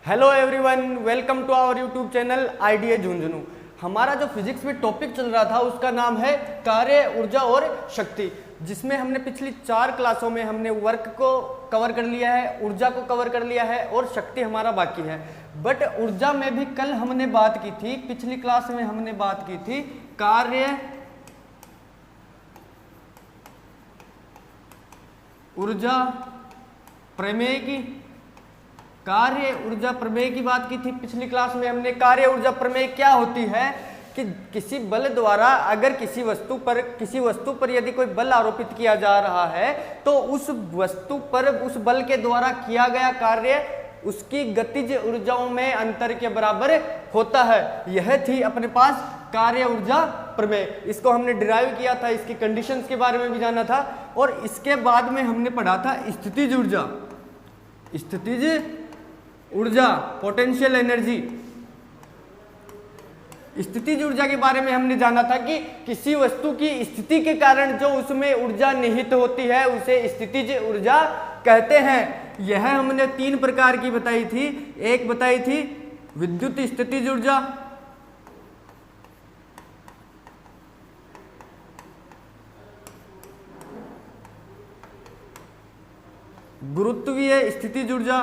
Hello everyone, welcome to our YouTube channel IDA Jhunjhunu. हमारा जो physics में टॉपिक चल रहा था उसका नाम है कार्य, ऊर्जा और शक्ति, जिसमें हमने पिछली 4 क्लासों में हमने वर्क को कवर कर लिया है, ऊर्जा को कवर कर लिया है और शक्ति हमारा बाकी है। बट ऊर्जा में भी कल हमने बात की थी, पिछली क्लास में हमने बात की थी कार्य, ऊर्जा, प्रमेय की। कार्य ऊर्जा प्रमेय की बात की थी पिछली क्लास में हमने। कार्य ऊर्जा प्रमेय क्या होती है कि किसी बल द्वारा अगर किसी वस्तु पर यदि कोई बल आरोपित किया जा रहा है तो उस वस्तु पर उस बल के द्वारा किया गया कार्य उसकी गतिज ऊर्जाओं में अंतर के बराबर होता है। यह थी अपने पास कार्य ऊर्जा प्रमेय। इसको हमने डिराइव किया था, इसकी कंडीशंस के बारे में भी जाना था और इसके बाद में हमने पढ़ा था स्थितिज ऊर्जा। स्थितिज ऊर्जा, पोटेंशियल एनर्जी। स्थितिज ऊर्जा के बारे में हमने जाना था कि किसी वस्तु की स्थिति के कारण जो उसमें ऊर्जा निहित होती है उसे स्थितिज ऊर्जा कहते हैं। यह हमने 3 प्रकार की बताई थी। एक बताई थी विद्युत स्थितिज ऊर्जा, गुरुत्वीय स्थितिज ऊर्जा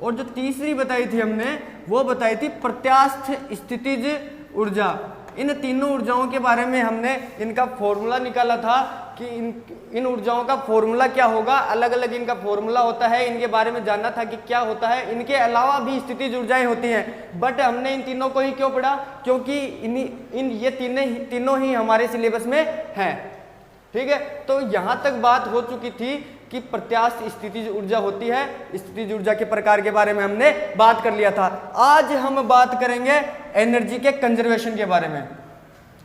और जो तीसरी बताई थी हमने वो बताई थी प्रत्यास्थ स्थितिज ऊर्जा। इन तीनों ऊर्जाओं के बारे में हमने इनका फॉर्मूला निकाला था कि इन ऊर्जाओं का फॉर्मूला क्या होगा। अलग अलग इनका फॉर्मूला होता है, इनके बारे में जानना था कि क्या होता है। इनके अलावा भी स्थितिज ऊर्जाएं होती हैं, बट हमने इन तीनों को ही क्यों पढ़ा, क्योंकि ये तीनों ही हमारे सिलेबस में हैं। ठीक है, तो यहां तक बात हो चुकी थी कि प्रत्यास्थ स्थितिज ऊर्जा होती है। स्थितिज ऊर्जा के प्रकार के बारे में हमने बात कर लिया था। आज हम बात करेंगे एनर्जी के कंजर्वेशन के बारे में।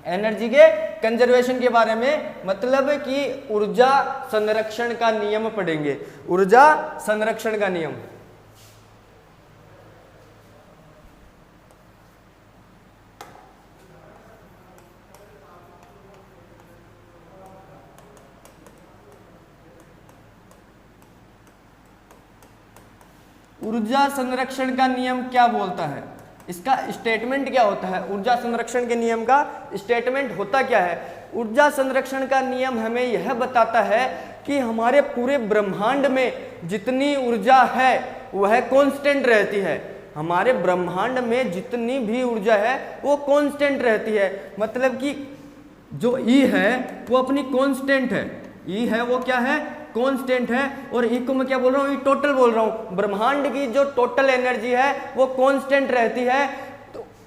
एनर्जी के कंजर्वेशन के बारे में मतलब कि ऊर्जा संरक्षण का नियम पढ़ेंगे। ऊर्जा संरक्षण का नियम। ऊर्जा संरक्षण का नियम क्या बोलता है, इसका स्टेटमेंट क्या होता है। ऊर्जा संरक्षण के नियम का स्टेटमेंट होता क्या है। ऊर्जा संरक्षण का नियम हमें यह बताता है कि हमारे पूरे ब्रह्मांड में जितनी ऊर्जा है वह कांस्टेंट रहती है। हमारे ब्रह्मांड में जितनी भी ऊर्जा है वो कांस्टेंट रहती है। मतलब कि जो ई है वो अपनी कांस्टेंट है। ई है वो क्या है, कांस्टेंट है। और ई को मैं क्या बोल रहा हूँ, ई टोटल बोल रहा हूँ। ब्रह्मांड की जो टोटल एनर्जी है वो कांस्टेंट रहती है,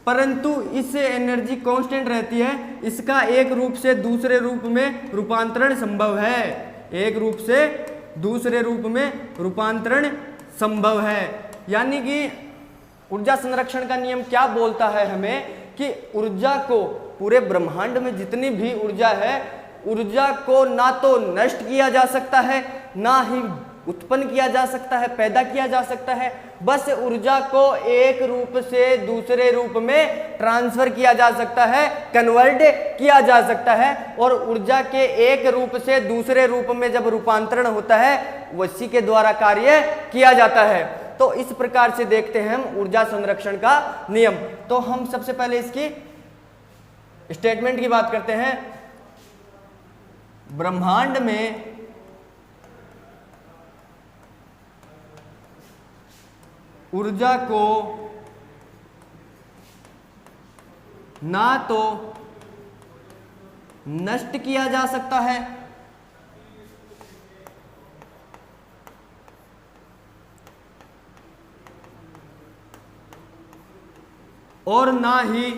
परंतु इस एनर्जी कांस्टेंट रहती है, इसका एक रूप से दूसरे रूप में रूपांतरण संभव है। एक रूप से दूसरे रूप में रूपांतरण संभव है। यानी कि ऊर्जा संरक्षण का नियम क्या बोलता है हमें कि ऊर्जा को, पूरे ब्रह्मांड में जितनी भी ऊर्जा है, ऊर्जा को ना तो नष्ट किया जा सकता है, ना ही उत्पन्न किया जा सकता है, पैदा किया जा सकता है। बस ऊर्जा को एक रूप से दूसरे रूप में ट्रांसफर किया जा सकता है, कन्वर्ट किया जा सकता है। और ऊर्जा के एक रूप से दूसरे रूप में जब रूपांतरण होता है उसी के द्वारा कार्य किया जाता है। तो इस प्रकार से देखते हैं हम ऊर्जा संरक्षण का नियम। तो हम सबसे पहले इसकी स्टेटमेंट की बात करते हैं। ब्रह्मांड में ऊर्जा को ना तो नष्ट किया जा सकता है और ना ही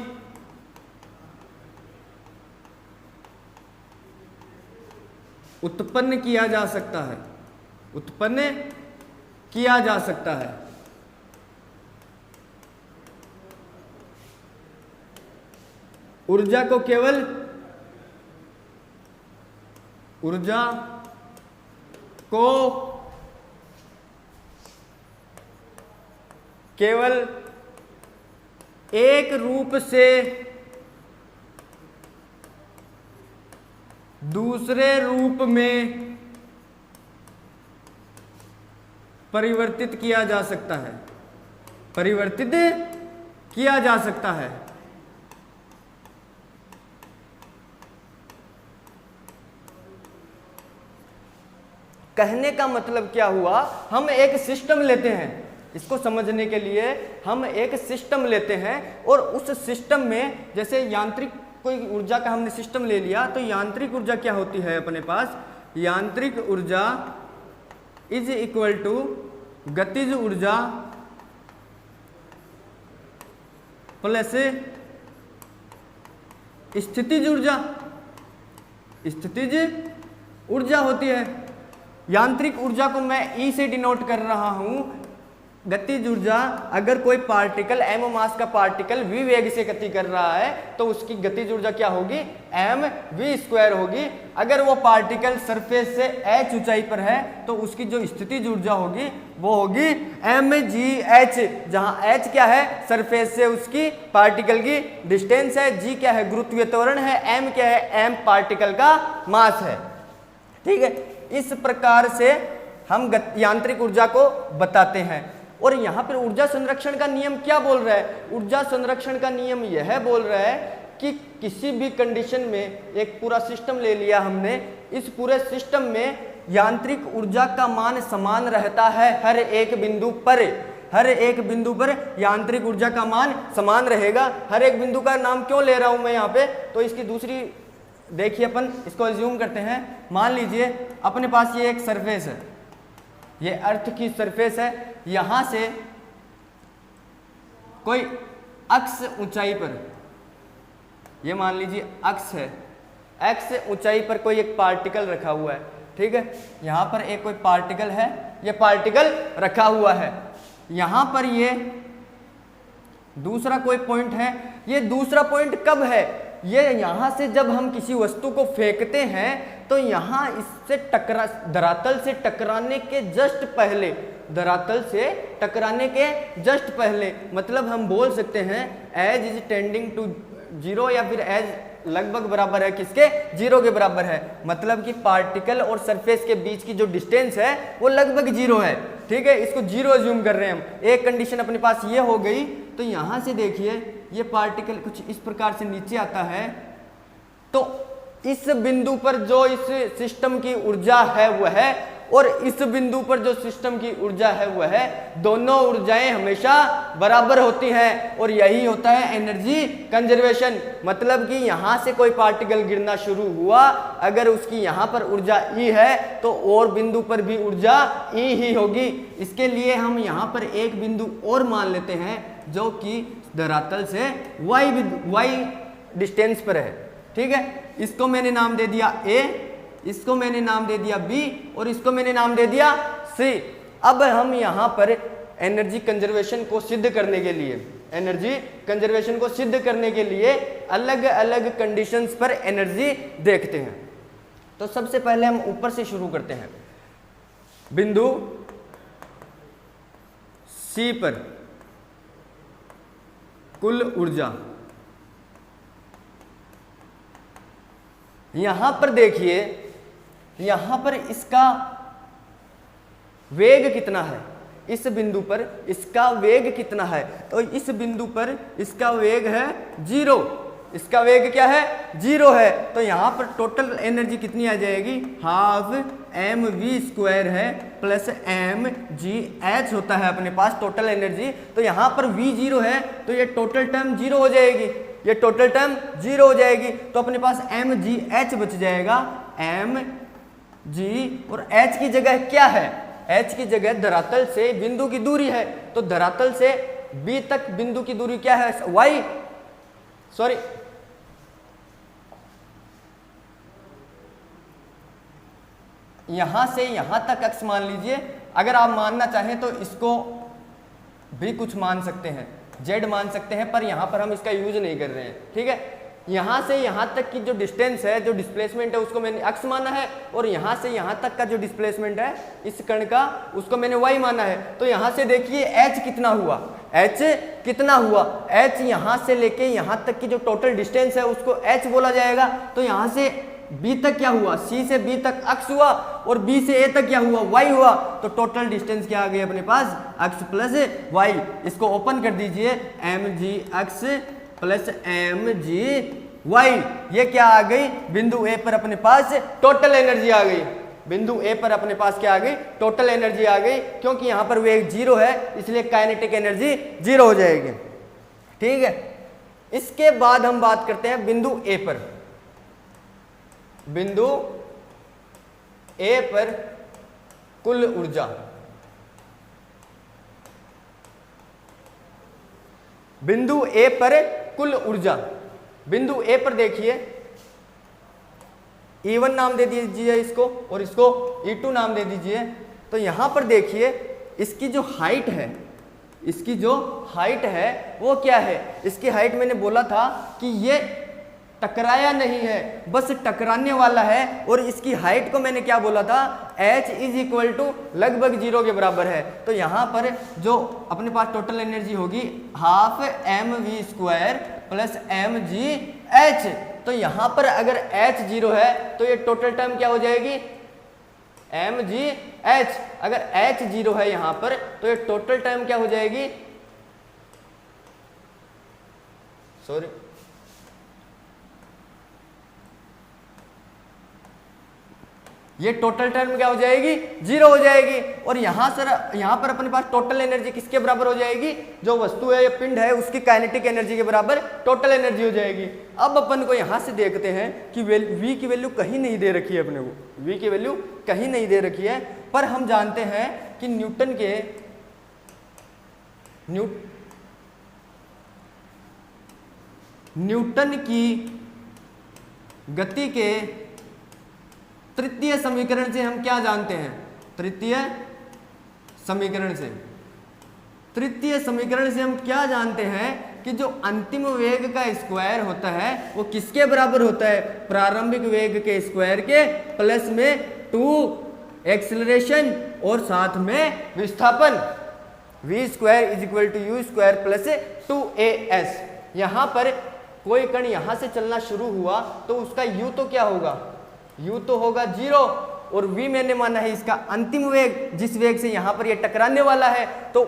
उत्पन्न किया जा सकता है। उत्पन्न किया जा सकता है। ऊर्जा को केवल एक रूप से दूसरे रूप में परिवर्तित किया जा सकता है, परिवर्तित किया जा सकता है। कहने का मतलब क्या हुआ, हम एक सिस्टम लेते हैं, इसको समझने के लिए हम एक सिस्टम लेते हैं और उस सिस्टम में जैसे यांत्रिक कोई ऊर्जा का हमने सिस्टम ले लिया, तो यांत्रिक ऊर्जा क्या होती है अपने पास, यांत्रिक ऊर्जा इज इक्वल टू गतिज ऊर्जा प्लस स्थितिज ऊर्जा, स्थितिज ऊर्जा होती है। यांत्रिक ऊर्जा को मैं ई से डिनोट कर रहा हूं, गतिज ऊर्जा अगर कोई पार्टिकल m मास का पार्टिकल v वेग से गति कर रहा है तो उसकी गतिज ऊर्जा क्या होगी, mv² होगी। अगर वो पार्टिकल सरफेस से h ऊंचाई पर है तो उसकी जो स्थितिज ऊर्जा होगी वो होगी mgh, जहां h क्या है, सरफेस से उसकी पार्टिकल की डिस्टेंस है, g क्या है, गुरुत्वीय त्वरण है, m क्या है, m पार्टिकल का मास है। ठीक है, इस प्रकार से हम यांत्रिक ऊर्जा को बताते हैं। और यहाँ पर ऊर्जा संरक्षण का नियम क्या बोल रहा है, ऊर्जा संरक्षण का नियम यह बोल रहा है कि किसी भी कंडीशन में, एक पूरा सिस्टम ले लिया हमने, इस पूरे सिस्टम में यांत्रिक ऊर्जा का मान समान रहता है हर एक बिंदु पर, हर एक बिंदु पर यांत्रिक ऊर्जा का मान समान रहेगा। हर एक बिंदु का नाम क्यों ले रहा हूं मैं यहाँ पे, तो इसकी दूसरी देखिए, अपन इसको एज्यूम करते हैं। मान लीजिए अपने पास ये एक सरफेस है, ये अर्थ की सरफेस है, यहां से कोई अक्ष ऊंचाई पर, ये मान लीजिए अक्ष है, एक्स ऊंचाई पर कोई एक पार्टिकल रखा हुआ है। ठीक है, यहां पर एक कोई पार्टिकल है, ये पार्टिकल रखा हुआ है, यहां पर ये दूसरा कोई पॉइंट है। ये दूसरा पॉइंट कब है, ये यहां से जब हम किसी वस्तु को फेंकते हैं तो यहां इससे धरातल से टकराने के जस्ट पहले, धरातल से टकराने के जस्ट पहले, मतलब हम बोल सकते हैं h is tending to zero, या फिर एज लगभग बराबर है किसके, जीरो के बराबर है। मतलब कि पार्टिकल और सरफेस के बीच की जो डिस्टेंस है वो लगभग जीरो है। ठीक है, इसको जीरो अज्यूम कर रहे हैं हम। एक कंडीशन अपने पास ये हो गई, तो यहां से देखिए ये पार्टिकल कुछ इस प्रकार से नीचे आता है, तो इस बिंदु पर जो इस सिस्टम की ऊर्जा है वह है, और इस बिंदु पर जो सिस्टम की ऊर्जा है वह है, दोनों ऊर्जाएं हमेशा बराबर होती हैं, और यही होता है एनर्जी कंजर्वेशन। मतलब कि यहां से कोई पार्टिकल गिरना शुरू हुआ, अगर उसकी यहां पर ऊर्जा ई है तो और बिंदु पर भी ऊर्जा ई ही होगी। इसके लिए हम यहां पर एक बिंदु और मान लेते हैं जो कि धरातल से वाई डिस्टेंस पर है। ठीक है, इसको मैंने नाम दे दिया ए, इसको मैंने नाम दे दिया बी, और इसको मैंने नाम दे दिया सी। अब हम यहां पर एनर्जी कंजर्वेशन को सिद्ध करने के लिए, एनर्जी कंजर्वेशन को सिद्ध करने के लिए अलग अलग कंडीशंस पर एनर्जी देखते हैं। तो सबसे पहले हम ऊपर से शुरू करते हैं, बिंदु सी पर कुल ऊर्जा। यहां पर देखिए, यहां पर इसका वेग कितना है, इस बिंदु पर इसका वेग कितना है, तो इस बिंदु पर इसका वेग है जीरो, इसका वेग क्या है, जीरो है। तो यहां पर टोटल एनर्जी कितनी आ जाएगी, हाफ mv² है प्लस mgh होता है अपने पास टोटल एनर्जी। तो यहां पर v जीरो है तो ये टोटल टर्म जीरो हो जाएगी, ये टोटल टर्म जीरो हो जाएगी। तो अपने पास mgh बच जाएगा, mg, और h की जगह क्या है, h की जगह धरातल से बिंदु की दूरी है, तो धरातल से b तक बिंदु की दूरी क्या है, y, सॉरी यहां से यहां तक x मान लीजिए। अगर आप मानना चाहें तो इसको भी कुछ मान सकते हैं, z मान सकते हैं, पर यहां पर हम इसका यूज नहीं कर रहे हैं। ठीक है, यहां से यहां तक की जो डिस्टेंस है, जो डिस्प्लेसमेंट है, उसको मैंने x माना है, और यहां से यहां तक का जो डिस्प्लेसमेंट है इस कण का, उसको मैंने y माना है। तो यहां से देखिए h कितना हुआ, h कितना हुआ, h यहां से लेके यहां तक की जो टोटल डिस्टेंस है उसको h बोला जाएगा। तो यहां से बी तक क्या हुआ, सी से बी तक x हुआ और बी से ए तक क्या हुआ, y हुआ। तो टोटल डिस्टेंस क्या आ गई अपने पास, x प्लस y। इसको ओपन कर दीजिए, mgx प्लस mgy, ये क्या आ गई, बिंदु ए पर अपने पास टोटल एनर्जी आ गई। बिंदु ए पर अपने पास क्या आ गई, टोटल एनर्जी आ गई, क्योंकि यहां पर वेग 0 है इसलिए काइनेटिक एनर्जी 0 हो जाएगी। ठीक है, इसके बाद हम बात करते हैं बिंदु ए पर। बिंदु ए पर कुल ऊर्जा, बिंदु ए पर कुल ऊर्जा, बिंदु ए पर देखिए E1 नाम दे दीजिए इसको और इसको E2 नाम दे दीजिए। तो यहां पर देखिए इसकी जो हाइट है, इसकी जो हाइट है वो क्या है, इसकी हाइट मैंने बोला था कि ये टकराया नहीं है, बस टकराने वाला है। और इसकी हाइट को मैंने क्या बोला था, h इज इक्वल टू लगभग 0 के बराबर है। तो यहाँ पर जो अपने पास टोटल एनर्जी होगी हाफ mv² प्लस mgh। तो यहाँ पर अगर h 0 है तो ये टोटल टर्म क्या हो जाएगी, mgh। अगर h 0 है यहाँ पर तो ये टोटल टर्म क्या हो जाएगी, सॉरी ये टोटल टर्म क्या हो जाएगी, 0 हो जाएगी। और यहाँ पर अपने पास टोटल एनर्जी किसके बराबर हो जाएगी, जो वस्तु है या पिंड है उसकी काइनेटिक एनर्जी के बराबर टोटल एनर्जी हो जाएगी। अब अपन को यहाँ से देखते हैं कि v की वैल्यू कहीं नहीं दे रखी है, अपने को v की वैल्यू कहीं नहीं दे रखी है। पर हम जानते हैं कि न्यूटन की गति के तृतीय समीकरण से हम क्या जानते हैं, तृतीय समीकरण से हम क्या जानते हैं कि जो अंतिम वेग का स्क्वायर होता है वो किसके बराबर होता है, प्रारंभिक वेग के स्क्वायर के प्लस में 2 एक्सेलरेशन और साथ में विस्थापन, v² is equal to u² plus 2as। यहां पर कोई कण यहां से चलना शुरू हुआ तो उसका u तो क्या होगा, u तो होगा 0 और v मैंने माना है इसका अंतिम वेग, जिस वेग से यहां पर ये टकराने वाला है। तो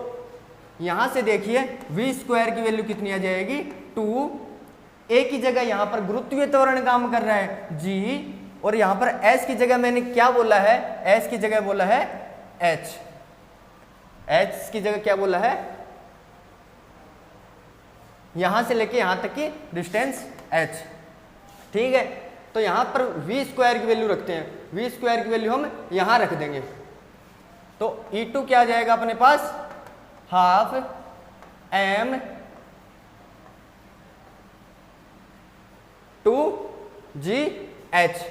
यहां से देखिए v² की वैल्यू कितनी आ जाएगी, 2। a की जगह यहां पर गुरुत्वीय त्वरण काम कर रहा है g, और यहां पर s की जगह मैंने क्या बोला है, s की जगह बोला है h, h की जगह क्या बोला है, यहां से लेके यहां तक की डिस्टेंस h। ठीक है, तो यहां पर v² की वैल्यू रखते हैं, v² की वैल्यू हम यहां रख देंगे। तो E2 क्या आ जाएगा अपने पास, हाफ m 2gh।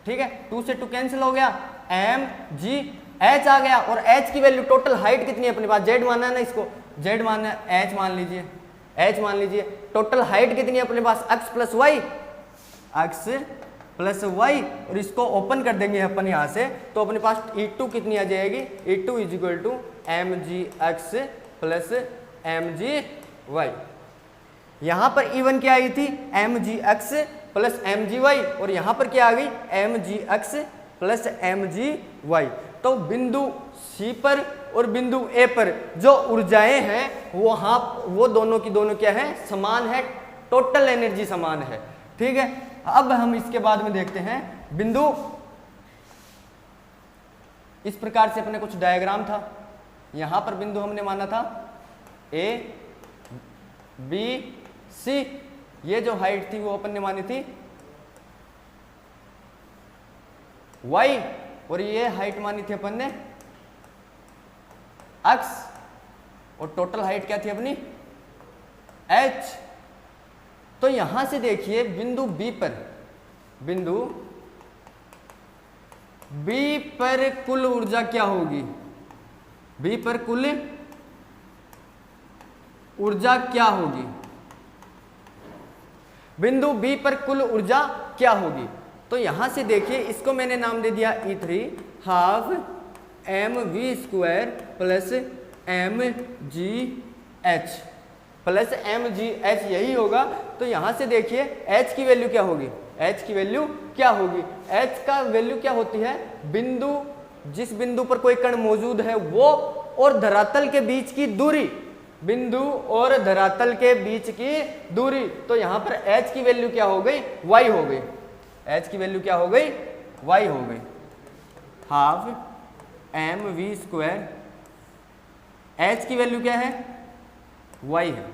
ठीक है, 2 से 2 कैंसिल हो गया, mgh आ गया। और h की वैल्यू, टोटल हाइट कितनी है अपने पास, z मानना है ना, इसको z मानना है, h मान लीजिए, h मान लीजिए। टोटल हाइट कितनी है अपने पास, x plus y, x plus y, और इसको ओपन कर देंगे अपन यहाँ से। तो अपने पास E2 कितनी आ जाएगी, E2 is equal to mgx plus mgy। यहाँ पर E1 क्या आई थी, mgx प्लस mgy, और यहाँ पर क्या आ गई, mgx प्लस mgy। तो बिंदु C पर और बिंदु A पर जो ऊर्जाएं हैं वो दोनों की दोनों क्या है, समान है, टोटल एनर्जी समान है। ठीक है, अब हम इसके बाद में देखते हैं बिंदु, इस प्रकार से अपने कुछ डायग्राम था। यहां पर बिंदु हमने माना था A B C, ये जो हाइट थी वो अपन ने मानी थी y, और ये हाइट मानी थी अपन ने x, और टोटल हाइट क्या थी अपनी h। तो यहां से देखिए बिंदु B पर कुल ऊर्जा क्या होगी, B पर कुल ऊर्जा क्या होगी, बिंदु B पर कुल ऊर्जा क्या होगी। तो यहां से देखिए इसको मैंने नाम दे दिया E3, half mv² plus mgh plus mgh, यही होगा। तो तो यहाँ से देखिए h की वैल्यू क्या होगी, h की वैल्यू क्या होगी, h का वैल्यू क्या होती है, बिंदु, जिस बिंदु पर कोई कण मौजूद है वो और धरातल के बीच की दूरी, बिंदु और धरातल के बीच की दूरी। तो यहाँ पर h की वैल्यू क्या हो गई, y हो गई, h की वैल्यू क्या हो गई, y हो गई, हाफ mv², h की वैल्यू क्या है, y है,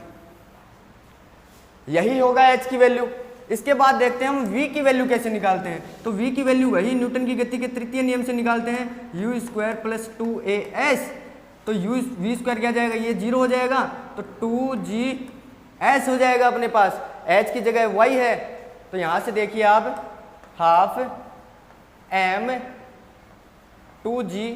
यही होगा h की वैल्यू। इसके बाद देखते हैं हम v की वैल्यू कैसे निकालते हैं। तो v की वैल्यू वही न्यूटन की गति के तृतीय नियम से निकालते हैं, u² + 2as। तो v² क्या जाएगा, ये 0 हो जाएगा, तो 2gs हो जाएगा अपने पास, h की जगह y है। तो यहाँ से देखिए आप, हाफ m 2g,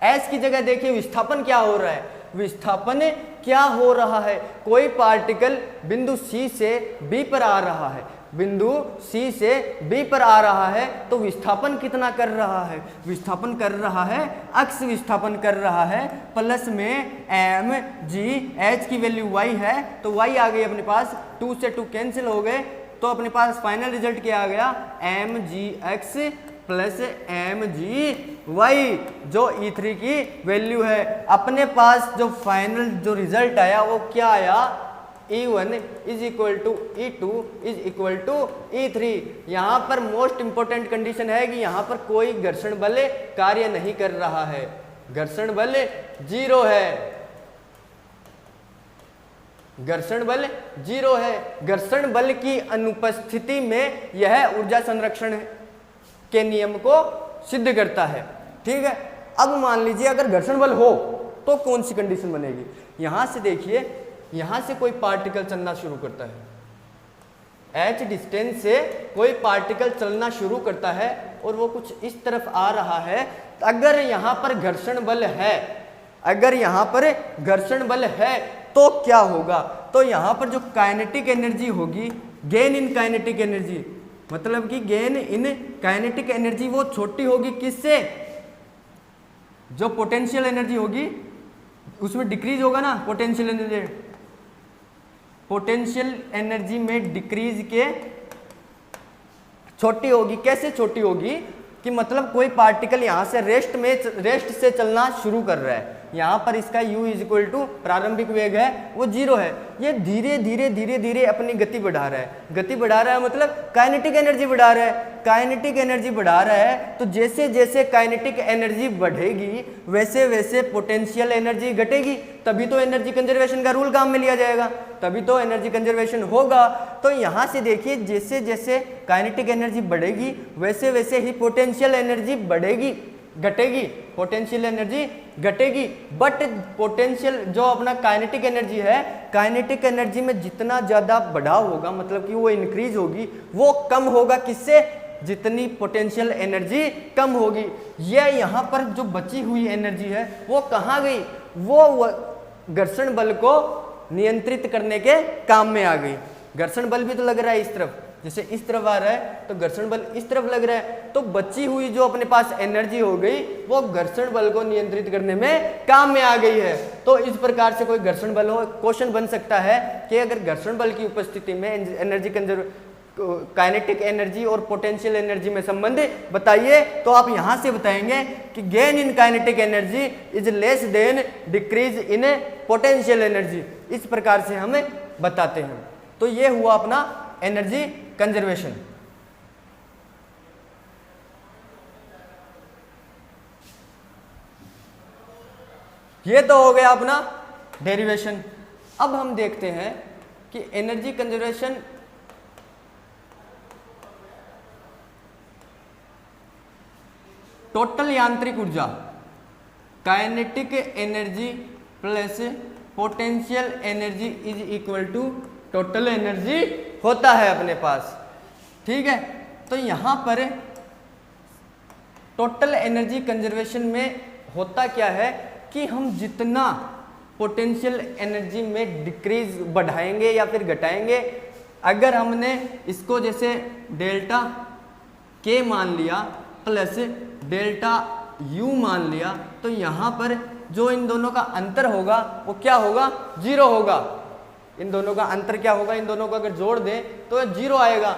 s की जगह देखिए विस्थापन क्या हो रहा है, विस्थापन क्या हो रहा है, कोई पार्टिकल बिंदु C से B पर आ रहा है, बिंदु C से B पर आ रहा है, तो विस्थापन कितना कर रहा है, विस्थापन कर रहा है, अक्ष विस्थापन कर रहा है, प्लस में mg, h की वैल्यू y है, तो y आ गई अपने पास, 2 से 2 कैंसिल हो गए, तो अपने पास फाइनल रिजल्ट क्या आ गया, mgx प्लस mgy, जो E3 की वैल्यू है। अपने पास जो फाइनल जो रिजल्ट आया वो क्या आया, E1 is equal to E2 is equal to E3। यहाँ पर मोस्ट इंपोर्टेंट कंडीशन है कि यहाँ पर कोई घर्षण बल कार्य नहीं कर रहा है, घर्षण बल 0 है, घर्षण बल 0 है। घर्षण बल की अनुपस्थिति में यह ऊर्जा संरक्षण के नियम को सिद्ध करता है। ठीक है, अब मान लीजिए अगर घर्षण बल हो तो कौन सी कंडीशन बनेगी। यहां से देखिए, यहां से कोई पार्टिकल चलना शुरू करता है, h डिस्टेंस से कोई पार्टिकल चलना शुरू करता है और वो कुछ इस तरफ आ रहा है। अगर यहां पर घर्षण बल है, अगर यहां पर घर्षण बल है तो क्या होगा, तो यहां पर जो काइनेटिक एनर्जी होगी, गेन इन काइनेटिक एनर्जी, मतलब कि गेन इन काइनेटिक एनर्जी वो छोटी होगी किससे, जो पोटेंशियल एनर्जी होगी उसमें डिक्रीज होगा ना, पोटेंशियल एनर्जी, पोटेंशियल एनर्जी में डिक्रीज के छोटी होगी। कैसे छोटी होगी कि मतलब कोई पार्टिकल यहां से रेस्ट से चलना शुरू कर रहा है, यहाँ पर इसका u इज इक्वल टू प्रारंभिक वेग है वो 0 है, ये धीरे धीरे धीरे धीरे अपनी गति बढ़ा रहा है। गति बढ़ा रहा है मतलब काइनेटिक एनर्जी बढ़ा रहा है, काइनेटिक एनर्जी बढ़ा रहा है। तो जैसे जैसे काइनेटिक एनर्जी बढ़ेगी वैसे वैसे पोटेंशियल एनर्जी घटेगी, तभी तो एनर्जी कंजर्वेशन का रूल काम में लिया जाएगा, तभी तो एनर्जी कंजर्वेशन होगा। तो यहाँ से देखिए, जैसे जैसे काइनेटिक एनर्जी बढ़ेगी वैसे वैसे ही पोटेंशियल एनर्जी बढ़ेगी, घटेगी, पोटेंशियल एनर्जी घटेगी। बट पोटेंशियल जो अपना काइनेटिक एनर्जी है, काइनेटिक एनर्जी में जितना ज़्यादा बढ़ाव होगा, मतलब कि वो इंक्रीज होगी, वो कम होगा किससे, जितनी पोटेंशियल एनर्जी कम होगी। ये यहाँ पर जो बची हुई एनर्जी है वो कहाँ गई, वो घर्षण बल को नियंत्रित करने के काम में आ गई। घर्षण बल भी तो लग रहा है इस तरफ, जैसे इस तरफ आ रहा है तो घर्षण बल इस तरफ लग रहा है, तो बची हुई जो अपने पास एनर्जी हो गई वो घर्षण बल को नियंत्रित करने में काम में आ गई है। तो इस प्रकार से कोई घर्षण बल हो, क्वेश्चन बन सकता है कि अगर घर्षण बल की उपस्थिति में एनर्जी काइनेटिक एनर्जी और पोटेंशियल एनर्जी में संबंध बताइए, तो आप यहां से बताएंगे कि gain in kinetic energy is less than decrease in potential energy. इस प्रकार से हमें बताते हैं। तो ये हुआ अपना एनर्जी कंजर्वेशन। ये तो हो गया अपना डेरिवेशन। अब हम देखते हैं कि एनर्जी कंजर्वेशन टोटल यांत्रिक ऊर्जा, kinetic energy plus potential energy is equal to total energy होता है अपने पास। ठीक है, तो यहां पर टोटल एनर्जी कंजर्वेशन में होता क्या है कि हम जितना पोटेंशियल एनर्जी में डिक्रीज बढ़ाएंगे या फिर घटाएंगे, अगर हमने इसको जैसे डेल्टा के मान लिया प्लस डेल्टा यू मान लिया, तो यहाँ पर जो इन दोनों का अंतर होगा वो क्या होगा, 0 होगा। इन दोनों का अंतर क्या होगा, इन दोनों को अगर जोड़ दें तो 0 आएगा।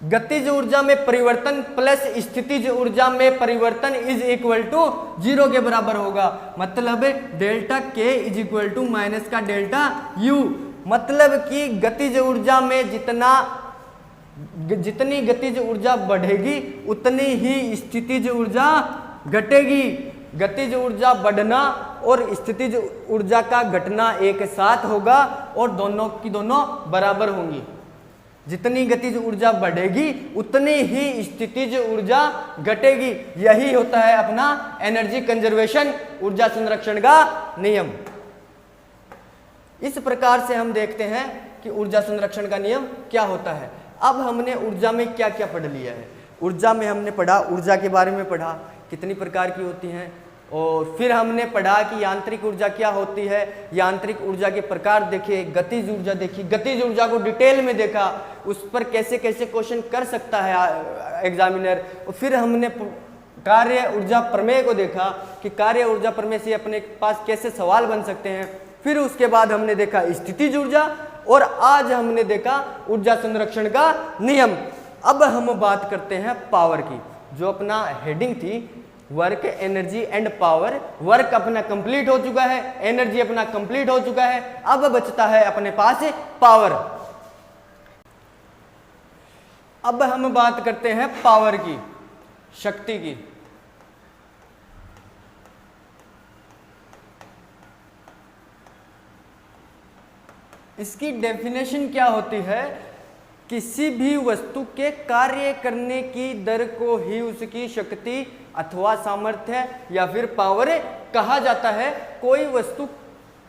गतिज ऊर्जा में परिवर्तन प्लस स्थितिज ऊर्जा में परिवर्तन इज इक्वल टू 0 के बराबर होगा। मतलब डेल्टा के इज इक्वल टू माइनस का डेल्टा यू। मतलब कि गतिज ऊर्जा में जितनी गतिज ऊर्जा बढ़ेगी उतनी ही स्थितिज ऊर्जा घटेगी। गतिज ऊर्जा बढ़ना और स्थितिज ऊर्जा का घटना एक साथ होगा और दोनों की दोनों बराबर होंगी। जितनी गतिज ऊर्जा बढ़ेगी उतनी ही स्थितिज ऊर्जा घटेगी। यही होता है अपना एनर्जी कंजर्वेशन, ऊर्जा संरक्षण का नियम। इस प्रकार से हम देखते हैं कि ऊर्जा संरक्षण का नियम क्या होता है। अब हमने ऊर्जा में क्या क्या पढ़ लिया है। ऊर्जा में हमने पढ़ा, ऊर्जा के बारे में पढ़ा, कितनी प्रकार की होती हैं, और फिर हमने पढ़ा कि यांत्रिक ऊर्जा क्या होती है, यांत्रिक ऊर्जा के प्रकार देखे, गतिज ऊर्जा देखी, गतिज ऊर्जा को डिटेल में देखा, उस पर कैसे कैसे क्वेश्चन कर सकता है एग्जामिनर। और फिर हमने कार्य ऊर्जा प्रमेय को देखा कि कार्य ऊर्जा प्रमेय से अपने पास कैसे सवाल बन सकते हैं। फिर उसके बाद हमने देखा स्थितिज ऊर्जा और आज हमने देखा ऊर्जा संरक्षण का नियम। अब हम बात करते हैं पावर की, जो अपना हेडिंग थी work, energy and power. Work अपना कंप्लीट हो चुका है, एनर्जी अपना कंप्लीट हो चुका है, अब बचता है अपने पास पावर। अब हम बात करते हैं पावर की, शक्ति की। इसकी डेफिनेशन क्या होती है? किसी भी वस्तु के कार्य करने की दर को ही उसकी शक्ति अथवा सामर्थ्य या फिर पावर कहा जाता है। कोई वस्तु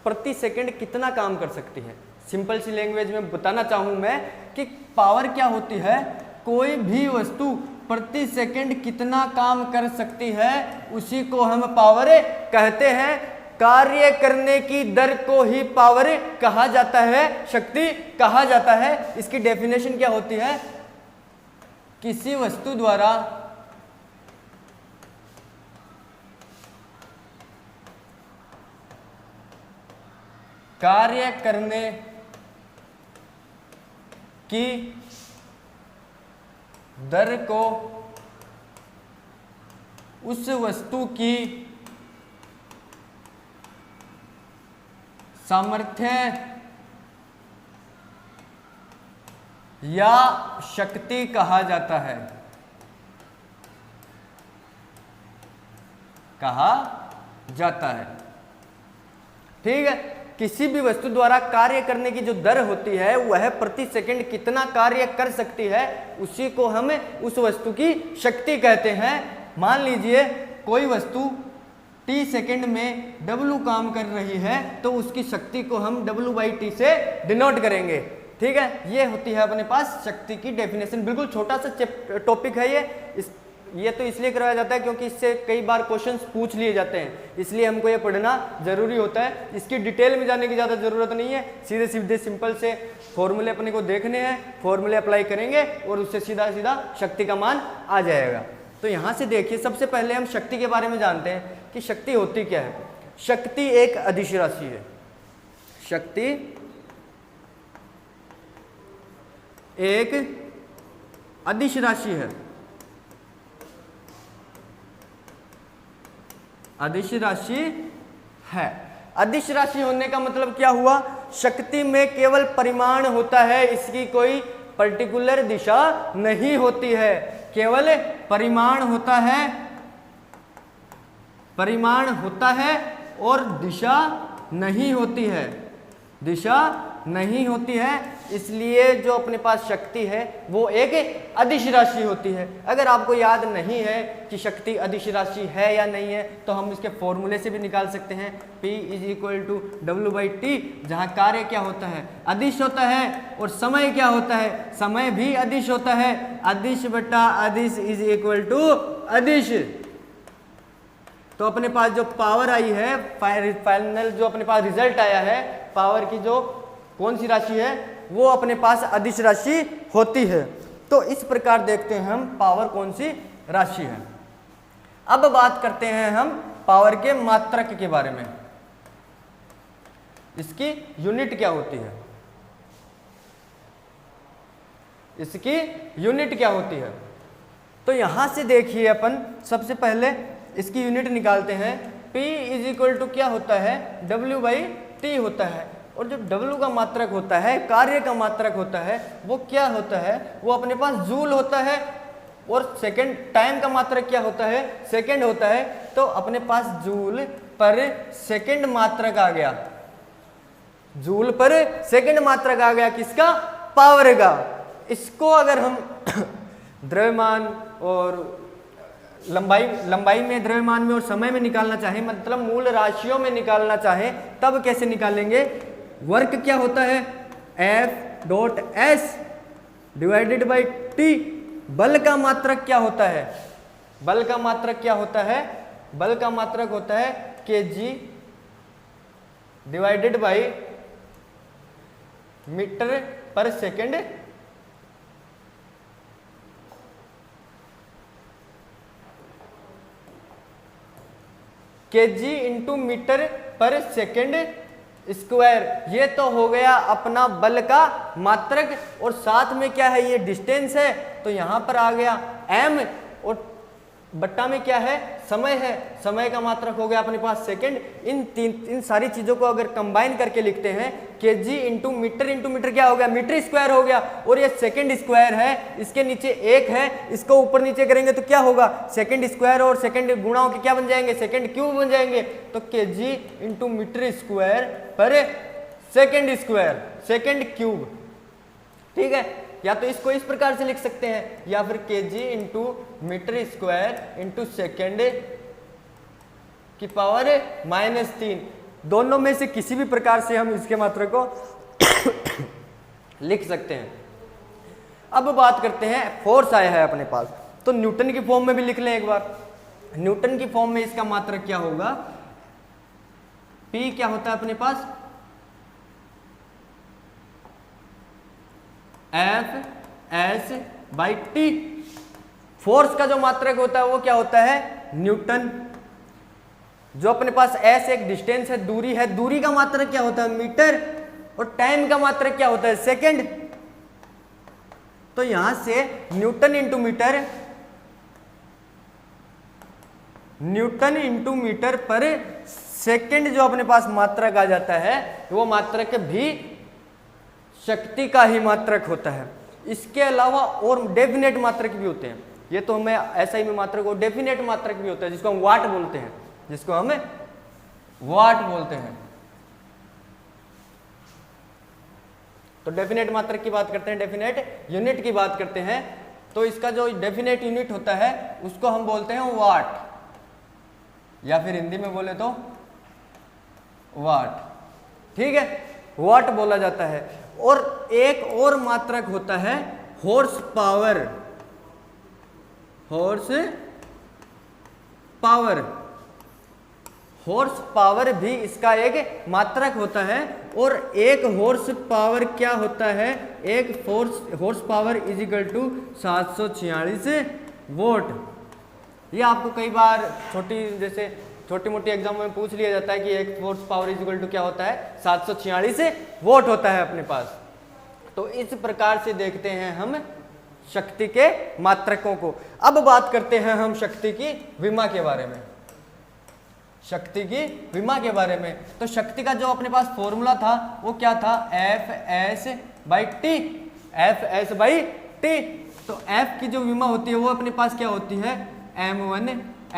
प्रति सेकंड कितना काम कर सकती है, सिंपल सी लैंग्वेज में बताना चाहूँ मैं कि पावर क्या होती है। कोई भी वस्तु प्रति सेकंड कितना काम कर सकती है उसी को हम पावर कहते हैं। कार्य करने की दर को ही पावर कहा जाता है, शक्ति कहा जाता है। इसकी डेफिनेशन क्या होती है? किसी वस्तु द्वारा कार्य करने की दर को उस वस्तु की सामर्थ्य या शक्ति कहा जाता है, कहा जाता है। ठीक है, किसी भी वस्तु द्वारा कार्य करने की जो दर होती है वह प्रति सेकंड कितना कार्य कर सकती है उसी को हम उस वस्तु की शक्ति कहते हैं। मान लीजिए कोई वस्तु t सेकंड में w काम कर रही है तो उसकी शक्ति को हम w/t से डिनोट करेंगे। ठीक है, ये होती है अपने पास शक्ति की डेफिनेशन। बिल्कुल छोटा सा टॉपिक है ये तो इसलिए करवाया जाता है क्योंकि इससे कई बार क्वेश्चंस पूछ लिए जाते हैं, इसलिए हमको ये पढ़ना जरूरी होता है। इसकी डिटेल में जाने की ज़्यादा ज़रूरत नहीं है, सीधे सीधे सिंपल से फॉर्मूले अपने को देखने हैं, फॉर्मूले अप्लाई करेंगे और उससे सीधा सीधा शक्ति का मान आ जाएगा। तो यहाँ से देखिए, सबसे पहले हम शक्ति के बारे में जानते हैं कि शक्ति होती क्या है। शक्ति एक अदिश राशि है। शक्ति एक अदिश राशि है। अदिश राशि है। अदिश राशि होने का मतलब क्या हुआ? शक्ति में केवल परिमाण होता है, इसकी कोई पर्टिकुलर दिशा नहीं होती है। केवल परिमाण होता है, परिमाण होता है और दिशा नहीं होती है, दिशा नहीं होती है। इसलिए जो अपने पास शक्ति है वो एक अदिश राशि होती है। अगर आपको याद नहीं है कि शक्ति अदिश राशि है या नहीं है तो हम इसके फॉर्मूले से भी निकाल सकते हैं। P = W/T, जहाँ कार्य क्या होता है? अदिश होता है, और समय क्या होता है? समय भी अदिश होता है। अदिश बटा अदिश = अदिश। तो अपने पास जो पावर आई है, फाइनल जो अपने पास रिजल्ट आया है, पावर की जो कौन सी राशि है वो अपने पास अदिश राशि होती है। तो इस प्रकार देखते हैं हम पावर कौन सी राशि है। अब बात करते हैं हम पावर के मात्रक के बारे में। इसकी यूनिट क्या होती है, इसकी यूनिट क्या होती है। तो यहां से देखिए अपन सबसे पहले इसकी यूनिट निकालते हैं। P इज इक्वल टू क्या होता है, W/T होता है। और जो W का मात्रक होता है, कार्य का मात्रक होता है, वो क्या होता है, वो अपने पास जूल होता है। और सेकंड टाइम का मात्रक क्या होता है, सेकंड होता है। तो अपने पास जूल पर सेकंड मात्रक आ गया, जूल पर सेकंड मात्रक आ गया किसका, पावर का। इसको अगर हम द्रव्यमान और लंबाई में, द्रव्यमान में और समय में निकालना चाहें, मतलब मूल राशियों में निकालना चाहें, तब कैसे निकालेंगे। वर्क क्या होता है, F.S डिवाइडेड बाई T। बल का मात्रक क्या होता है, बल का मात्रक क्या होता है, बल का मात्रक होता है kg डिवाइडेड बाई मीटर पर सेकेंड। kg इंटू मीटर पर सेकेंड स्क्वायर। ये तो हो गया अपना बल का मात्रक। और साथ में क्या है, ये डिस्टेंस है, तो यहां पर आ गया m। और बट्टा में क्या है, समय है, समय का मात्रक हो गया अपने पास सेकंड। इन सारी चीजों को अगर कंबाइन करके लिखते हैं, kg इंटू मीटर क्या हो गया, मीटर स्क्वायर हो गया। और ये सेकंड स्क्वायर है, इसके नीचे एक है, इसको ऊपर नीचे करेंगे तो क्या होगा, सेकंड स्क्वायर और सेकंड गुणा होकर क्या बन जाएंगे, सेकंड क्यूब बन जाएंगे। तो kg इंटू मीटर स्क्वायर पर सेकंड स्क्वायर, सेकंड क्यूब। ठीक है, या तो इसको इस प्रकार से लिख सकते हैं, या फिर kg into metre square into second की पावर -3। दोनों में से किसी भी प्रकार से हम इसके मात्रक को लिख सकते हैं। अब बात करते हैं, फोर्स आया है अपने पास, तो न्यूटन की फॉर्म में भी लिख लें एक बार। न्यूटन की फॉर्म में इसका मात्रक क्या होगा, P क्या होता है अपने पास, F/S/T। फोर्स का जो मात्रक होता है वो क्या होता है, न्यूटन। जो अपने पास S एक डिस्टेंस है, दूरी है, दूरी का मात्रक क्या होता है, मीटर। और टाइम का मात्रक क्या होता है, सेकंड। तो यहां से newton into metre, newton into metre पर सेकंड जो अपने पास मात्रक आ जाता है, वो मात्रक भी शक्ति का ही मात्रक होता है। इसके अलावा और डेफिनेट मात्रक भी होते हैं। ये तो हमें ऐसा ही में मात्रक, और डेफिनेट मात्रक भी होता है जिसको हम वाट बोलते हैं, जिसको हम वाट बोलते हैं। तो डेफिनेट मात्रक की बात करते हैं, डेफिनेट यूनिट की बात करते हैं। तो इसका जो डेफिनेट यूनिट होता है उसको हम बोलते हैं वाट, या फिर हिंदी में बोले तो वाट। ठीक है, वाट बोला जाता है। और एक और मात्रक होता है horse power, horse power. Horse power भी इसका एक मात्रक होता है। और एक हॉर्स पावर क्या होता है, एक horse power is equal to 746 watt. ये आपको कई बार छोटी मोटी एग्जाम में पूछ लिया जाता है कि एक force power is equal to क्या होता है, 746 वोट होता है अपने पास। तो इस प्रकार से देखते हैं हम शक्ति के मात्रकों को। अब बात करते हैं हम शक्ति की विमा के बारे में, शक्ति की विमा के बारे में। तो शक्ति का जो अपने पास फॉर्मूला था वो क्या था, F/S/T, F/S/T। तो F की जो विमा होती है वो अपने पास क्या होती है, m1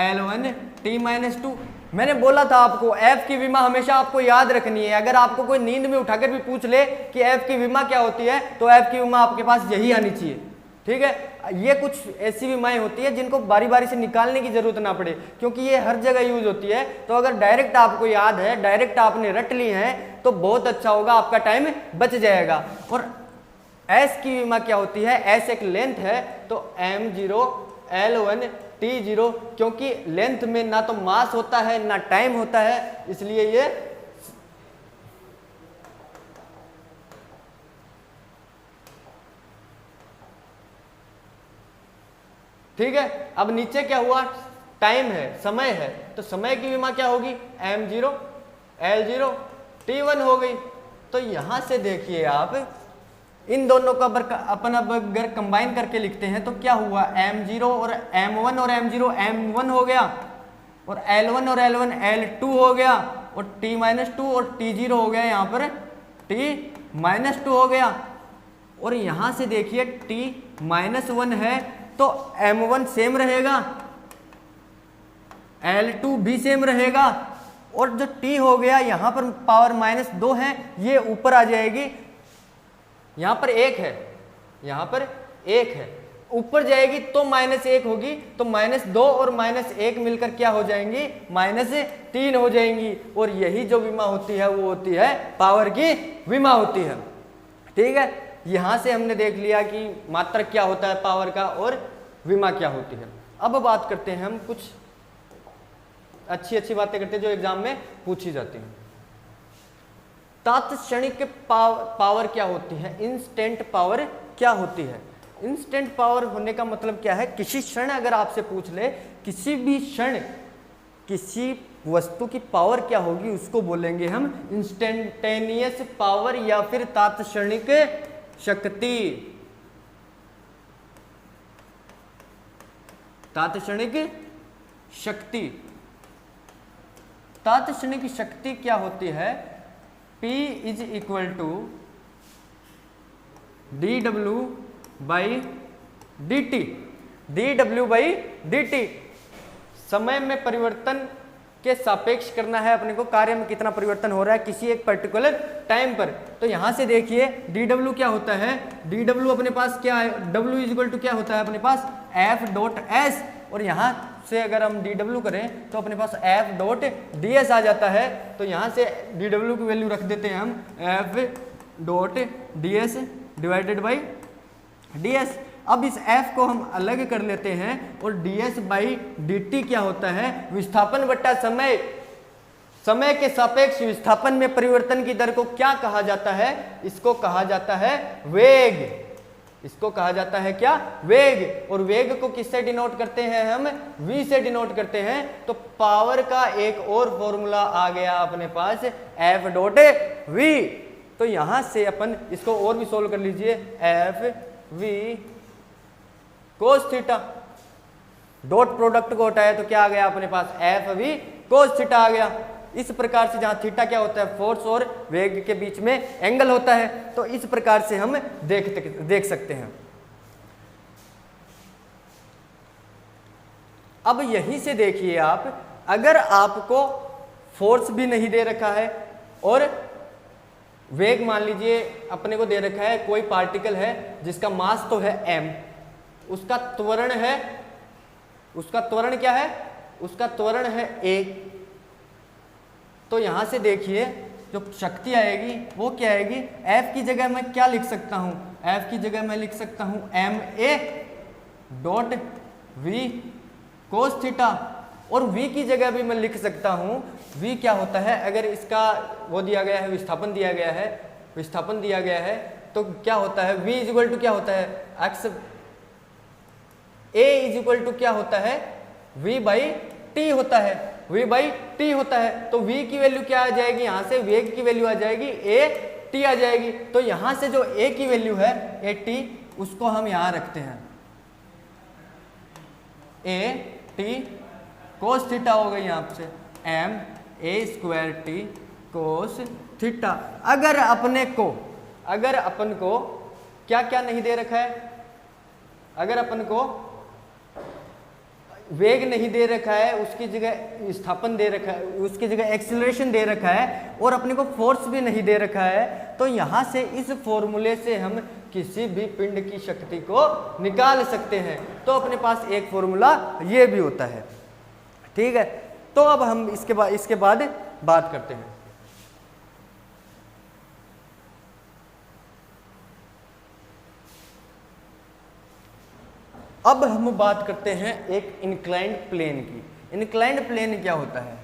L1 T-2। मैंने बोला था आपको F की विमा हमेशा आपको याद रखनी है। अगर आपको कोई नींद में उठाकर भी पूछ ले कि F की विमा क्या होती है, तो F की विमा आपके पास यही आनी चाहिए। ठीक है, ये कुछ ऐसी विमाएं होती है जिनको बारी बारी से निकालने की जरूरत ना पड़े, क्योंकि ये हर जगह यूज होती है। तो अगर डायरेक्ट आपको याद है, डायरेक्ट आपने रट ली है, तो बहुत अच्छा होगा, आपका टाइम बच जाएगा। और S की विमा क्या होती है, S एक लेंथ है, तो m0 L1 T0, क्योंकि लेंथ में ना तो मास होता है ना टाइम होता है, इसलिए ये ठीक है। अब नीचे क्या हुआ, टाइम है, समय है, तो समय की विमा क्या होगी, m0 L0 T1 हो गई। तो यहां से देखिए आप इन दोनों का अपन अब अगर कंबाइन करके लिखते हैं तो क्या हुआ, m0 और m1 और m0 m1 हो गया, और L1 और L1 L2 हो गया, और T-2 और T0 हो गया, यहाँ पर T-2 हो गया। और यहां से देखिए T-1 है तो M1 सेम रहेगा, L2 भी सेम रहेगा, और जो T हो गया यहाँ पर पावर -2 है, ये ऊपर आ जाएगी, यहाँ पर 1 है, यहाँ पर 1 है, ऊपर जाएगी तो -1 होगी, तो -2 और -1 मिलकर क्या हो जाएंगी, -3 हो जाएंगी। और यही जो विमा होती है वो होती है पावर की विमा होती है। ठीक है, यहां से हमने देख लिया कि मात्रक क्या होता है पावर का और विमा क्या होती है। अब बात करते हैं हम कुछ अच्छी बातें करते हैं जो एग्जाम में पूछी जाती हैं। तात्क्षणिक पावर क्या होती है, इंस्टेंट पावर क्या होती है। इंस्टेंट पावर होने का मतलब क्या है, किसी क्षण अगर आपसे पूछ ले, किसी भी क्षण किसी वस्तु की पावर क्या होगी उसको बोलेंगे हम इंस्टेंटेनियस पावर या फिर तात्क्षणिक शक्ति। तात्क्षणिक शक्ति, तात्क्षणिक शक्ति क्या होती है, P is equal to dW/dt, dW/dt। समय में परिवर्तन के सापेक्ष करना है अपने को, कार्य में कितना परिवर्तन हो रहा है किसी एक पर्टिकुलर टाइम पर। तो यहां से देखिए dW क्या होता है, dW अपने पास क्या है, W इज इक्वल टू क्या होता है अपने पास F.S, और यहां से अगर हम dW करें तो अपने पास F.ds आ जाता है। तो यहां से dW की वैल्यू रख देते हैं हम F.ds डिवाइडेड बाई ds। अब इस f को हम अलग कर लेते हैं और ds/dt क्या होता है, विस्थापन बट्टा समय, समय के सापेक्ष विस्थापन में परिवर्तन की दर को क्या कहा जाता है, इसको कहा जाता है वेग, इसको कहा जाता है क्या, वेग। और वेग को किससे डिनोट करते हैं हम, v से डिनोट करते हैं। तो पावर का एक और फॉर्मूला आ गया अपने पास F.v। तो यहां से अपन इसको और भी सोल्व कर लीजिए, F.v cos theta, dot product को हटाया तो क्या आ गया अपने पास F.v cos थीटा आ गया। इस प्रकार से जहां थीटा क्या होता है, फोर्स और वेग के बीच में एंगल होता है। तो इस प्रकार से हम देख सकते हैं। अब यहीं से देखिए आप, अगर आपको फोर्स भी नहीं दे रखा है और वेग मान लीजिए अपने को दे रखा है, कोई पार्टिकल है जिसका मास तो है m, उसका त्वरण है, उसका त्वरण क्या है, उसका त्वरण है a। तो यहां से देखिए जो शक्ति आएगी वो क्या आएगी, F की जगह मैं क्या लिख सकता हूं, F की जगह मैं लिख सकता हूं ma.v cos थीटा, और v की जगह भी मैं लिख सकता हूं, v क्या होता है, अगर इसका वो दिया गया है, विस्थापन दिया गया है, विस्थापन दिया गया है तो क्या होता है, v इज इक्वल टू क्या होता है, x, a is equal to क्या होता है, v/t होता है, v/t होता है। तो v की वैल्यू क्या आ जाएगी, यहां से वेग की वैल्यू आ जाएगी a/t आ जाएगी। तो यहां से जो a की वैल्यू है a/t, उसको हम यहां रखते हैं, a/t cos थीटा हो गई यहाँ से ma² t cos थीटा। अगर अपन को क्या क्या नहीं दे रखा है, अगर अपन को वेग नहीं दे रखा है, उसकी जगह विस्थापन दे रखा है, उसकी जगह एक्सीलरेशन दे रखा है, और अपने को फोर्स भी नहीं दे रखा है, तो यहां से इस फॉर्मूले से हम किसी भी पिंड की शक्ति को निकाल सकते हैं। तो अपने पास एक फॉर्मूला ये भी होता है। ठीक है, तो अब हम इसके बाद बात करते हैं। अब हम बात करते हैं एक इंक्लाइंड प्लेन की। इंक्लाइंड प्लेन क्या होता है,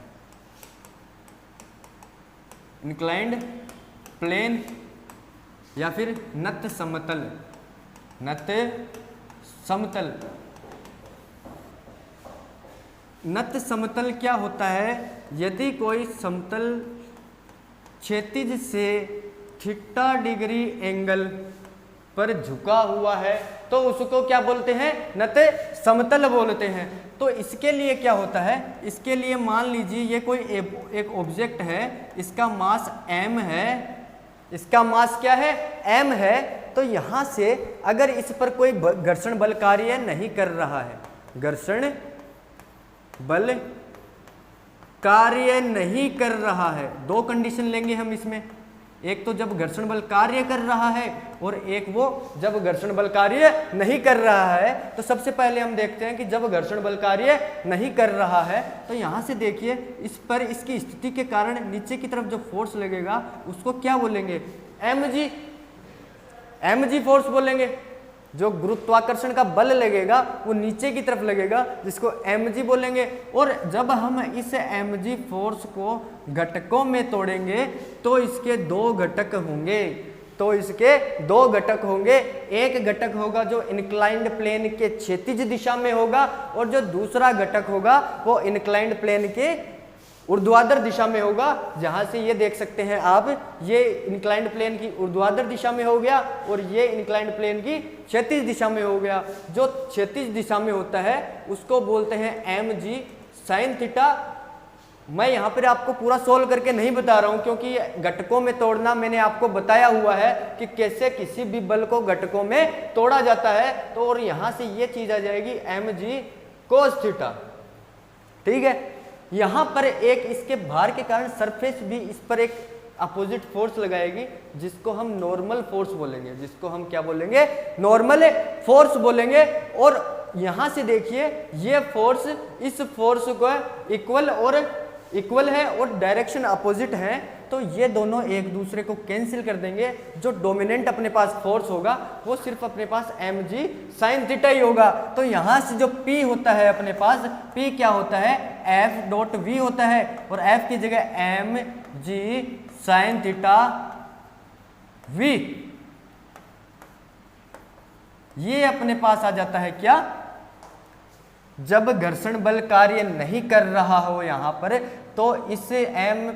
इंक्लाइंड प्लेन या फिर नत समतल, नत समतल। नत समतल क्या होता है, यदि कोई समतल क्षैतिज से थीटा डिग्री एंगल पर झुका हुआ है तो उसको क्या बोलते हैं, नते समतल बोलते हैं। तो इसके लिए क्या होता है, इसके लिए मान लीजिए ये कोई एक ऑब्जेक्ट है, इसका मास m है, इसका मास क्या है, m है। तो यहाँ से अगर इस पर कोई घर्षण बल कार्य नहीं कर रहा है, घर्षण बल कार्य नहीं कर रहा है, दो कंडीशन लेंगे हम इसमें, एक तो जब घर्षण बल कार्य कर रहा है और एक वो जब घर्षण बल कार्य नहीं कर रहा है। तो सबसे पहले हम देखते हैं कि जब घर्षण बल कार्य नहीं कर रहा है तो यहाँ से देखिए इस पर इसकी स्थिति के कारण नीचे की तरफ जो फोर्स लगेगा उसको क्या बोलेंगे, mg फोर्स बोलेंगे। जो गुरुत्वाकर्षण का बल लगेगा वो नीचे की तरफ लगेगा जिसको mg बोलेंगे। और जब हम इस mg फोर्स को घटकों में तोड़ेंगे तो इसके दो घटक होंगे, तो इसके दो घटक होंगे। एक घटक होगा जो इंक्लाइंड प्लेन के क्षैतिज दिशा में होगा और जो दूसरा घटक होगा वो इंक्लाइंड प्लेन के ऊर्ध्वाधर दिशा में होगा। जहां से ये देख सकते हैं आप, ये इंक्लाइंड प्लेन की ऊर्ध्वाधर दिशा में हो गया और ये इंक्लाइंड प्लेन की क्षैतिज दिशा में हो गया। जो क्षैतिज दिशा में होता है उसको बोलते हैं mg sin थीटा। मैं यहाँ पर आपको पूरा सोल्व करके नहीं बता रहा हूँ क्योंकि घटकों में तोड़ना मैंने आपको बताया हुआ है कि कैसे किसी भी बल को घटकों में तोड़ा जाता है। तो और यहाँ से ये चीज आ जाएगी mg cos थीटा, ठीक है। यहाँ पर एक इसके भार के कारण सरफेस भी इस पर एक अपोजिट फोर्स लगाएगी जिसको हम नॉर्मल फोर्स बोलेंगे, जिसको हम क्या बोलेंगे, नॉर्मल फोर्स बोलेंगे। और यहाँ से देखिए ये फोर्स इस फोर्स को इक्वल है और डायरेक्शन अपोजिट है, तो ये दोनों एक दूसरे को कैंसिल कर देंगे। जो डोमिनेंट अपने पास फोर्स होगा वो सिर्फ अपने पास mg sin थीटा ही होगा। तो यहाँ से जो P होता है अपने पास, P क्या होता है, F डॉट V होता है और F की जगह mg sin थीटा V, ये अपने पास आ जाता है क्या, जब घर्षण बल कार्य नहीं कर रहा हो यहाँ पर तो इस m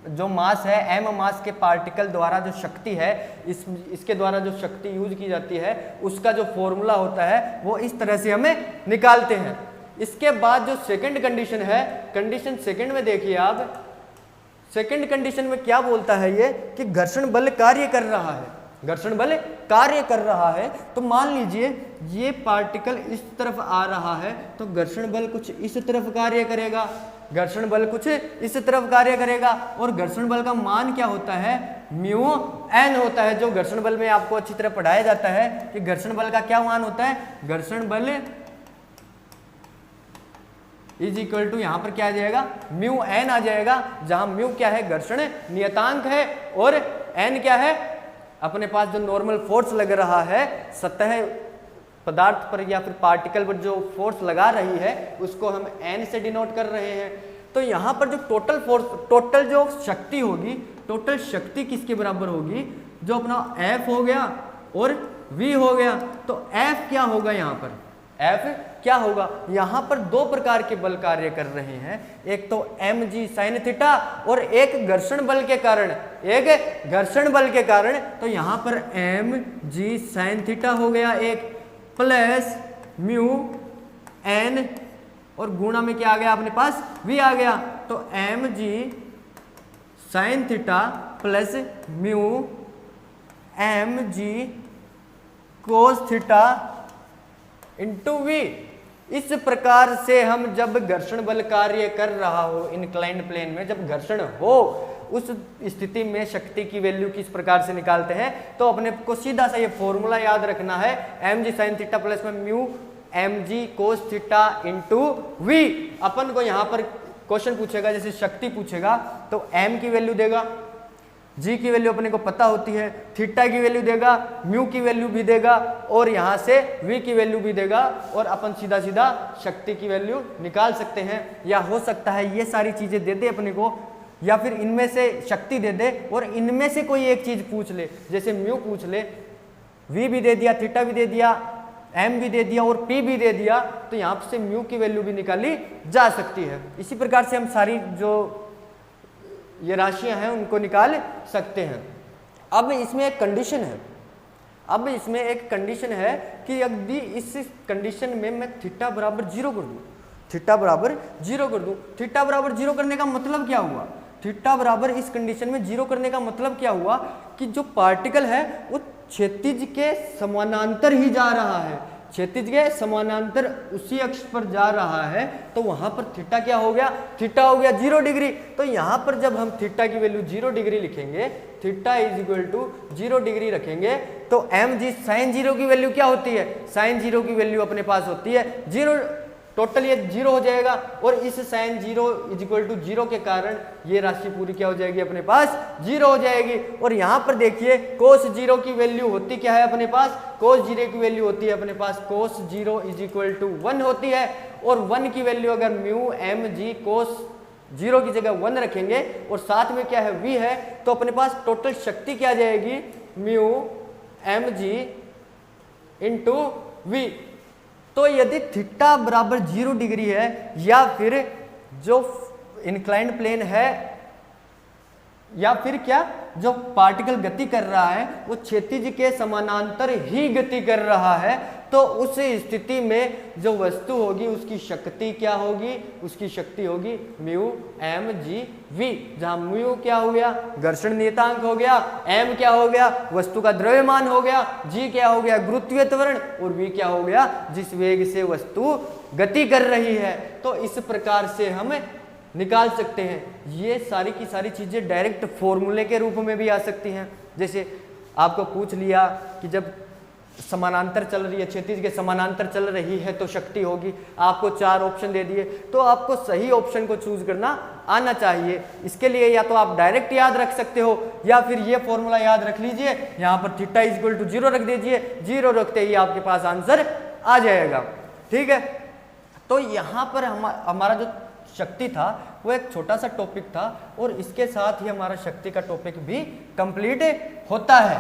जो मास है, m मास के पार्टिकल द्वारा जो शक्ति है, इसके द्वारा जो शक्ति यूज की जाती है उसका जो फॉर्मूला होता है वो इस तरह से हमें निकालते हैं। इसके बाद जो सेकंड कंडीशन है, कंडीशन सेकंड में देखिए आप, सेकंड कंडीशन में क्या बोलता है ये कि घर्षण बल कार्य कर रहा है, घर्षण बल कार्य कर रहा है। तो मान लीजिए ये पार्टिकल इस तरफ आ रहा है तो घर्षण बल कुछ इस तरफ कार्य करेगा, घर्षण बल कुछ इस तरफ कार्य करेगा। और घर्षण बल का मान क्या होता है, म्यू एन होता है, जो घर्षण बल में आपको अच्छी तरह पढ़ाया जाता है कि घर्षण बल का क्या मान होता है, घर्षण बल इज इक्वल टू यहाँ पर क्या आ जाएगा, म्यू एन आ जाएगा, जहां म्यू क्या है, घर्षण नियतांक है और एन क्या है, अपने पास जो नॉर्मल फोर्स लग रहा है सतह पदार्थ पर या फिर पार्टिकल पर जो फोर्स लगा रही है उसको हम एन से डिनोट कर रहे हैं। तो यहाँ पर जो टोटल फोर्स, टोटल जो शक्ति होगी, टोटल शक्ति किसके बराबर होगी, जो अपना F हो गया और V हो गया। तो F क्या होगा, यहाँ पर F क्या होगा, यहाँ पर दो प्रकार के बल कार्य कर रहे हैं, एक तो mg sin थीटा और एक घर्षण बल के कारण, एक घर्षण बल के कारण। तो यहाँ पर mg sin थीटा हो गया एक, प्लस म्यू एन और गुणा में क्या आ गया अपने पास, v आ गया। तो mg sin theta plus mu mg cos theta into v। इस प्रकार से हम जब घर्षण बल कार्य कर रहा हो इंक्लाइंड प्लेन में, जब घर्षण हो उस स्थिति में शक्ति की वैल्यू किस प्रकार से निकालते हैं, तो अपने को सीधा सा ये फॉर्मूला याद रखना है, mg sin थीटा प्लस में mu mg cos theta into v। अपन को यहाँ पर क्वेश्चन पूछेगा, जैसे शक्ति पूछेगा तो m की वैल्यू देगा, g की वैल्यू अपने को पता होती है, थीटा की वैल्यू देगा, म्यू की वैल्यू भी देगा और यहाँ से v की वैल्यू भी देगा और अपन सीधा सीधा शक्ति की वैल्यू निकाल सकते हैं। या हो सकता है ये सारी चीजें दे दे अपने को, या फिर इनमें से शक्ति दे दे और इनमें से कोई एक चीज पूछ ले, जैसे म्यू पूछ ले, v भी दे दिया, थीटा भी दे दिया, m भी दे दिया और p भी दे दिया, तो यहाँ से म्यू की वैल्यू भी निकाली जा सकती है। इसी प्रकार से हम सारी जो ये राशियां हैं उनको निकाल सकते हैं। अब इसमें एक कंडीशन है, अब इसमें एक कंडीशन है कि यदि इस कंडीशन में मैं थीटा बराबर 0 कर दूं, थीटा बराबर 0 कर दूं, थीटा बराबर 0 करने का मतलब क्या हुआ, थीटा बराबर इस कंडीशन में 0 करने का मतलब क्या हुआ कि जो पार्टिकल है वो क्षैतिज के समानांतर ही जा रहा है, क्षैतिज के समानांतर उसी अक्ष पर जा रहा है, तो वहां पर थीटा क्या हो गया, थीटा हो गया 0 डिग्री। तो यहां पर जब हम थीटा की वैल्यू 0 डिग्री लिखेंगे, theta is equal to 0 degree रखेंगे, तो एम जी साइन 0 की वैल्यू क्या होती है, साइन 0 की वैल्यू अपने पास होती है 0, टोटल ये 0 हो जाएगा, और इस साइन 0 इज इक्वल टू 0 के कारण ये राशि पूरी क्या हो जाएगी, अपने पास 0 हो जाएगी। और यहाँ पर देखिए कोस 0 की वैल्यू होती क्या है अपने पास, कोस 0 की वैल्यू होती है अपने पास कोस 0 इज इक्वल टू 1 होती है, और 1 की वैल्यू अगर म्यू एम जी कोस 0 की जगह 1 रखेंगे और साथ में क्या है v है, तो अपने पास टोटल शक्ति क्या आ जाएगी, mu M G into V. तो यदि थीटा बराबर 0 डिग्री है या फिर जो इंक्लाइंड प्लेन है या फिर क्या जो पार्टिकल गति कर रहा है वो क्षैतिज के समानांतर ही गति कर रहा है, तो उस स्थिति में जो वस्तु होगी उसकी शक्ति क्या होगी, उसकी शक्ति होगी म्यू एम जी वी, जहां म्यू क्या हो गया, घर्षण नियतांक हो गया, एम क्या हो गया, वस्तु का द्रव्यमान हो गया, जी क्या हो गया, गुरुत्वीय त्वरण, और वी क्या हो गया, जिस वेग से वस्तु गति कर रही है। तो इस प्रकार से हम निकाल सकते हैं। ये सारी की सारी चीजें डायरेक्ट फॉर्मूले के रूप में भी आ सकती हैं। जैसे आपको पूछ लिया कि जब समानांतर चल रही है, क्षैतिज के समानांतर चल रही है तो शक्ति होगी, आपको 4 ऑप्शन दे दिए, तो आपको सही ऑप्शन को चूज करना आना चाहिए। इसके लिए या तो आप डायरेक्ट याद रख सकते हो या फिर ये फॉर्मूला याद रख लीजिए, यहाँ पर थीटा इज इक्वल टू 0 रख दीजिए, 0 रखते ही आपके पास आंसर आ जाएगा। ठीक है, तो यहाँ पर हमारा जो शक्ति था वो एक छोटा सा टॉपिक था, और इसके साथ ही हमारा शक्ति का टॉपिक भी कंप्लीट होता है।